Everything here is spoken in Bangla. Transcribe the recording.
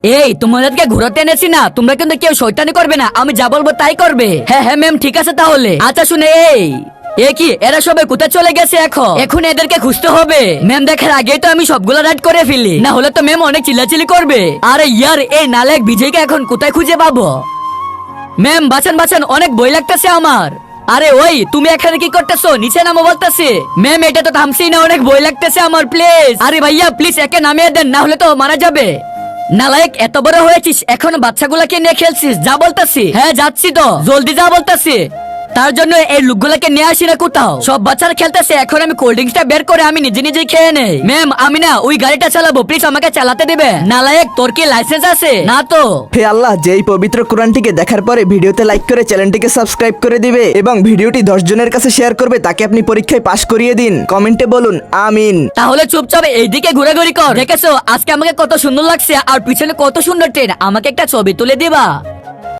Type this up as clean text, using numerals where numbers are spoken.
এই তোমাদেরকে ঘোরাতে এনেছি না, তোমরা কিন্তু কেউ শয়তানি করবে না, আমি যা বলবো তাই করবে। হ্যাঁ হ্যাঁ ম্যাম, ঠিক আছে তাহলে। আচ্ছা শুনে এ কি এরা সবাই কোথায় চলে গেছে? এখন এদেরকে খুঁজতে হবে। ম্যাম দেখার আগেই তো আমি সবগুলো রাইড করে ফেলি, না হলে তো ম্যাম অনেক চিল্লাচিল্লি করবে। আরে ইয়ার, এই নালায়ক বিজয়কে এখন কোথায় খুঁজে পাবো? ম্যাম বাঁচান বাঁচান, অনেক ভয় লাগতেছে আমার। আরে ওই তুমি এখানে কি করতেছো? নিচে নামো বলতেছে। ম্যাম এটা তো থামছি না, অনেক ভয় লাগতেছে আমার, প্লিজ। আরে ভাইয়া প্লিজ একে নামিয়ে দেন, না হলে তো মারা যাবে। নালায়ক এত বড় হয়েছিস, এখন বাচ্চাগুলাকে নিয়ে খেলছিস? যা বলতাছি। হ্যাঁ যাচ্ছি তো, জলদি যা বলতাছি। তার জন্য এই লোকগুলাকে নিয়ে আসি না কোথাও, সব বাচ্চারা খেলতেছে। এখন আমি কোল্ড ড্রিঙ্কসটা বের করে আমি নিজে নিজে খেয়ে নেই। ম্যাম আমি না ওই গাড়িটা চালাবো, প্লিজ আমাকে চালাতে দিবে। নালায়ক তোর কি লাইসেন্স আছে? না তো। হে আল্লাহ, যেই পবিত্র কোরআনটিকে দেখার পরে ভিডিওতে লাইক করে চ্যানেলটিকে সাবস্ক্রাইব করে দিবে এবং ভিডিওটি 10 জনের কাছে শেয়ার করবে, তাকে আপনি পরীক্ষায় পাশ করিয়ে দিন। কমেন্টে বলুন আমিন। তাহলে চুপচাপ এইদিকে ঘোরাঘুরি কর। দেখেছো আজকে আমাকে কত সুন্দর লাগছে, আর পিছনে কত সুন্দর ট্রেন। আমাকে একটা ছবি তুলে দিবা?